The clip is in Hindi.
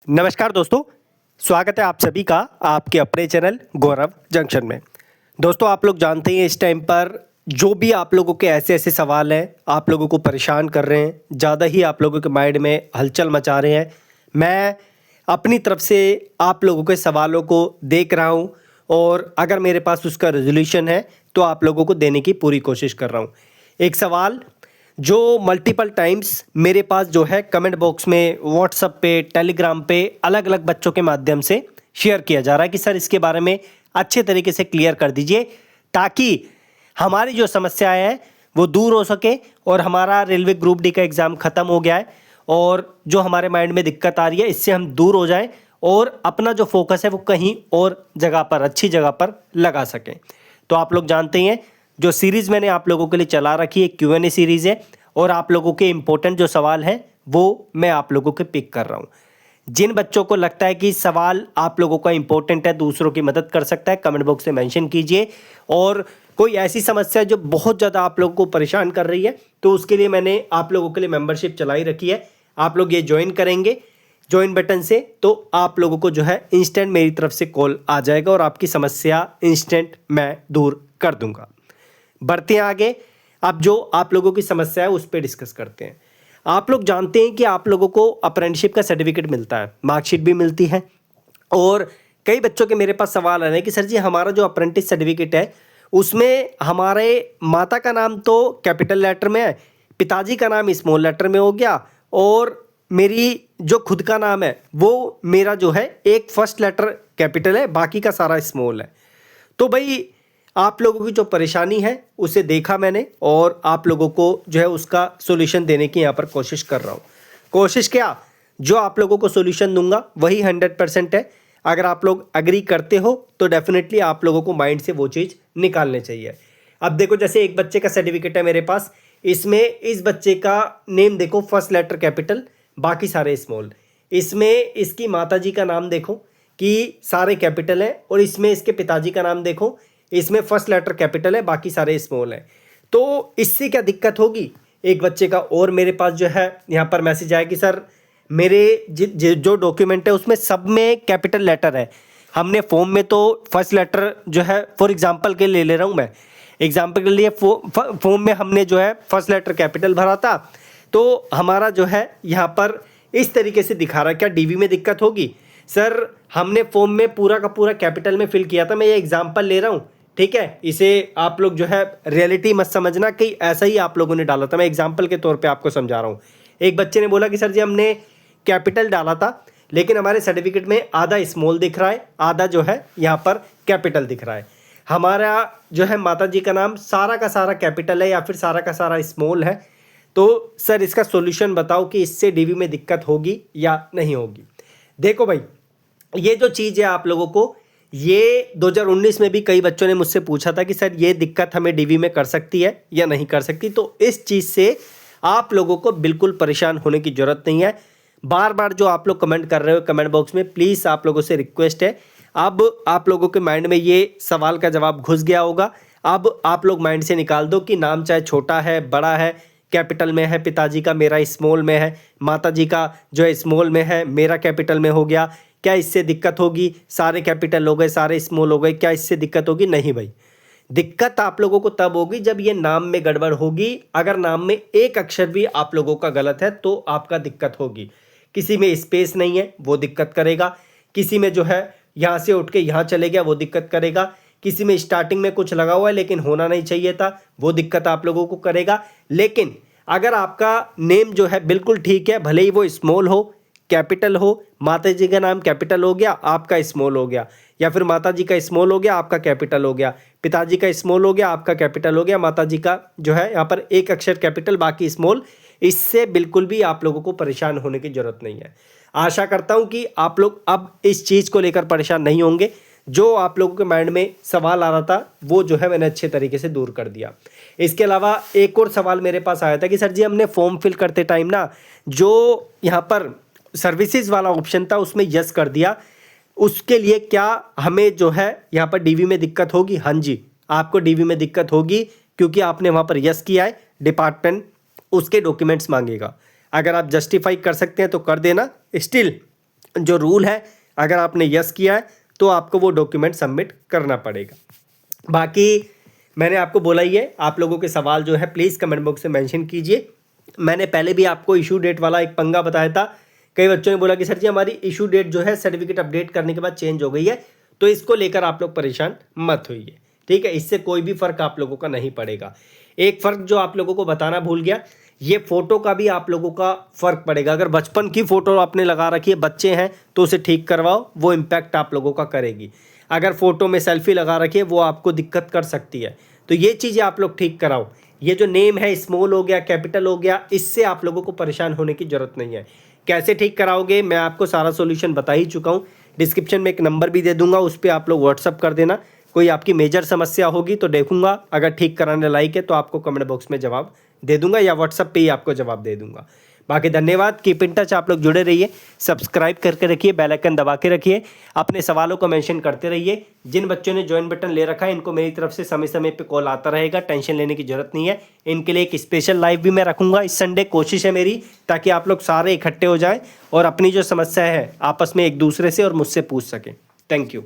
नमस्कार दोस्तों, स्वागत है आप सभी का आपके अपने चैनल गौरव जंक्शन में। दोस्तों, आप लोग जानते हैं इस टाइम पर जो भी आप लोगों के ऐसे ऐसे सवाल हैं, आप लोगों को परेशान कर रहे हैं, ज़्यादा ही आप लोगों के माइंड में हलचल मचा रहे हैं। मैं अपनी तरफ से आप लोगों के सवालों को देख रहा हूं और अगर मेरे पास उसका रेजोल्यूशन है तो आप लोगों को देने की पूरी कोशिश कर रहा हूं। एक सवाल जो मल्टीपल टाइम्स मेरे पास जो है कमेंट बॉक्स में, व्हाट्सएप पे, टेलीग्राम पे अलग अलग बच्चों के माध्यम से शेयर किया जा रहा है कि सर इसके बारे में अच्छे तरीके से क्लियर कर दीजिए ताकि हमारी जो समस्याएं हैं वो दूर हो सके और हमारा रेलवे ग्रुप डी का एग्ज़ाम ख़त्म हो गया है और जो हमारे माइंड में दिक्कत आ रही है इससे हम दूर हो जाएं और अपना जो फोकस है वो कहीं और जगह पर, अच्छी जगह पर लगा सकें। तो आप लोग जानते हैं जो सीरीज़ मैंने आप लोगों के लिए चला रखी है Q&A सीरीज़ है और आप लोगों के इंपॉर्टेंट जो सवाल हैं वो मैं आप लोगों के पिक कर रहा हूँ। जिन बच्चों को लगता है कि सवाल आप लोगों का इंपॉर्टेंट है, दूसरों की मदद कर सकता है, कमेंट बॉक्स में मेंशन कीजिए। और कोई ऐसी समस्या जो बहुत ज़्यादा आप लोगों को परेशान कर रही है तो उसके लिए मैंने आप लोगों के लिए मेंबरशिप चलाई रखी है। आप लोग ये ज्वाइन करेंगे ज्वाइन बटन से तो आप लोगों को जो है इंस्टेंट मेरी तरफ से कॉल आ जाएगा और आपकी समस्या इंस्टेंट मैं दूर कर दूंगा। बढ़ते हैं आगे। अब जो आप लोगों की समस्या है उस पर डिस्कस करते हैं। आप लोग जानते हैं कि आप लोगों को अप्रेंटिसशिप का सर्टिफिकेट मिलता है, मार्कशीट भी मिलती है और कई बच्चों के मेरे पास सवाल आ रहे हैं कि सर जी हमारा जो अप्रेंटिस सर्टिफिकेट है उसमें हमारे माता का नाम तो कैपिटल लेटर में है, पिताजी का नाम स्मॉल लेटर में हो गया और मेरी जो खुद का नाम है वो मेरा जो है एक फर्स्ट लेटर कैपिटल है, बाकी का सारा स्मॉल है। तो भाई आप लोगों की जो परेशानी है उसे देखा मैंने और आप लोगों को जो है उसका सॉल्यूशन देने की यहाँ पर कोशिश कर रहा हूँ। कोशिश क्या, जो आप लोगों को सॉल्यूशन दूंगा वही 100% है। अगर आप लोग एग्री करते हो तो डेफिनेटली आप लोगों को माइंड से वो चीज़ निकालनी चाहिए। अब देखो, जैसे एक बच्चे का सर्टिफिकेट है मेरे पास, इसमें इस बच्चे का नेम देखो फर्स्ट लेटर कैपिटल, बाकी सारे स्मॉल। इसमें इसकी माताजी का नाम देखो कि सारे कैपिटल है और इसमें इसके पिताजी का नाम देखो, इसमें फर्स्ट लेटर कैपिटल है, बाकी सारे स्मॉल हैं। तो इससे क्या दिक्कत होगी। एक बच्चे का और मेरे पास जो है यहाँ पर मैसेज आया कि सर मेरे जो डॉक्यूमेंट है उसमें सब में कैपिटल लेटर है, हमने फॉर्म में तो फर्स्ट लेटर जो है, फॉर एग्जांपल के लिए ले रहा हूँ मैं, एग्जांपल के लिए फॉर्म में हमने जो है फर्स्ट लेटर कैपिटल भरा था तो हमारा जो है यहाँ पर इस तरीके से दिखा रहा है। क्या डीवी में दिक्कत होगी। सर हमने फॉर्म में पूरा का पूरा कैपिटल में फिल किया था, मैं ये एग्जांपल ले रहा हूँ, ठीक है। इसे आप लोग जो है रियलिटी मत समझना कि ऐसा ही आप लोगों ने डाला था, मैं एग्जांपल के तौर पे आपको समझा रहा हूँ। एक बच्चे ने बोला कि सर जी हमने कैपिटल डाला था लेकिन हमारे सर्टिफिकेट में आधा स्मॉल दिख रहा है, आधा जो है यहाँ पर कैपिटल दिख रहा है। हमारा जो है माताजी का नाम सारा का सारा कैपिटल है या फिर सारा का सारा स्मॉल है। तो सर इसका सॉल्यूशन बताओ कि इससे डीवी में दिक्कत होगी या नहीं होगी। देखो भाई, ये जो चीज़ है आप लोगों को, ये 2019 में भी कई बच्चों ने मुझसे पूछा था कि सर ये दिक्कत हमें डीवी में कर सकती है या नहीं कर सकती। तो इस चीज़ से आप लोगों को बिल्कुल परेशान होने की ज़रूरत नहीं है। बार बार जो आप लोग कमेंट कर रहे हो कमेंट बॉक्स में, प्लीज़ आप लोगों से रिक्वेस्ट है, अब आप लोगों के माइंड में ये सवाल का जवाब घुस गया होगा। अब आप लोग माइंड से निकाल दो कि नाम चाहे छोटा है बड़ा है, कैपिटल में है पिताजी का, मेरा स्मॉल में है, माताजी का जो है स्मॉल में है, मेरा कैपिटल में हो गया, क्या इससे दिक्कत होगी। सारे कैपिटल हो गए, सारे स्मॉल हो गए, क्या इससे दिक्कत होगी। नहीं भाई, दिक्कत आप लोगों को तब होगी जब ये नाम में गड़बड़ होगी। अगर नाम में एक अक्षर भी आप लोगों का गलत है तो आपका दिक्कत होगी। किसी में स्पेस नहीं है वो दिक्कत करेगा, किसी में जो है यहाँ से उठ के यहाँ चले गया वो दिक्कत करेगा, किसी में स्टार्टिंग में कुछ लगा हुआ है लेकिन होना नहीं चाहिए था वो दिक्कत आप लोगों को करेगा। लेकिन अगर आपका नेम जो है बिल्कुल ठीक है, भले ही वो स्मॉल हो कैपिटल हो, माता जी का नाम कैपिटल हो गया आपका स्मॉल हो गया, या फिर माता जी का स्मॉल हो गया आपका कैपिटल हो गया, पिताजी का स्मॉल हो गया आपका कैपिटल हो गया, माता जी का जो है यहाँ पर एक अक्षर कैपिटल बाकी स्मॉल, इससे बिल्कुल भी आप लोगों को परेशान होने की ज़रूरत नहीं है। आशा करता हूँ कि आप लोग अब इस चीज़ को लेकर परेशान नहीं होंगे। जो आप लोगों के माइंड में सवाल आ रहा था वो जो है मैंने अच्छे तरीके से दूर कर दिया। इसके अलावा एक और सवाल मेरे पास आया था कि सर जी हमने फॉर्म फिल करते टाइम ना जो यहाँ पर सर्विसेज वाला ऑप्शन था उसमें यस कर दिया, उसके लिए क्या हमें जो है यहाँ पर डीवी में दिक्कत होगी। हाँ जी, आपको डीवी में दिक्कत होगी क्योंकि आपने वहाँ पर यस किया है, डिपार्टमेंट उसके डॉक्यूमेंट्स मांगेगा। अगर आप जस्टिफाई कर सकते हैं तो कर देना, स्टिल जो रूल है, अगर आपने यस किया है तो आपको वो डॉक्यूमेंट सबमिट करना पड़ेगा। बाकी मैंने आपको बोला ही है, आप लोगों के सवाल जो है प्लीज़ कमेंट बॉक्स में मेंशन कीजिए। मैंने पहले भी आपको इशू डेट वाला एक पंगा बताया था। कई बच्चों ने बोला कि सर जी हमारी इशू डेट जो है सर्टिफिकेट अपडेट करने के बाद चेंज हो गई है, तो इसको लेकर आप लोग परेशान मत होइए, ठीक है। इससे कोई भी फ़र्क आप लोगों का नहीं पड़ेगा। एक फ़र्क जो आप लोगों को बताना भूल गया, ये फ़ोटो का भी आप लोगों का फ़र्क पड़ेगा। अगर बचपन की फ़ोटो आपने लगा रखी है, बच्चे हैं तो उसे ठीक करवाओ, वो इम्पैक्ट आप लोगों का करेगी। अगर फ़ोटो में सेल्फी लगा रखी है वो आपको दिक्कत कर सकती है, तो ये चीज़ें आप लोग ठीक कराओ। ये जो नेम है स्मॉल हो गया, कैपिटल हो गया, इससे आप लोगों को परेशान होने की ज़रूरत नहीं है। कैसे ठीक कराओगे मैं आपको सारा सॉल्यूशन बता ही चुका हूँ। डिस्क्रिप्शन में एक नंबर भी दे दूंगा, उस पर आप लोग व्हाट्सअप कर देना। कोई आपकी मेजर समस्या होगी तो देखूंगा, अगर ठीक कराने लायक है तो आपको कमेंट बॉक्स में जवाब दे दूंगा या व्हाट्सअप पे ही आपको जवाब दे दूंगा। बाकी धन्यवाद, कीप इन टच, आप लोग जुड़े रहिए, सब्सक्राइब करके रखिए, बेल आइकन दबा के रखिए, अपने सवालों को मेंशन करते रहिए। जिन बच्चों ने ज्वाइन बटन ले रखा है इनको मेरी तरफ से समय समय पे कॉल आता रहेगा, टेंशन लेने की जरूरत नहीं है। इनके लिए एक स्पेशल लाइव भी मैं रखूंगा इस संडे, कोशिश है मेरी, ताकि आप लोग सारे इकट्ठे हो जाएं और अपनी जो समस्या है आपस में एक दूसरे से और मुझसे पूछ सकें। Thank you.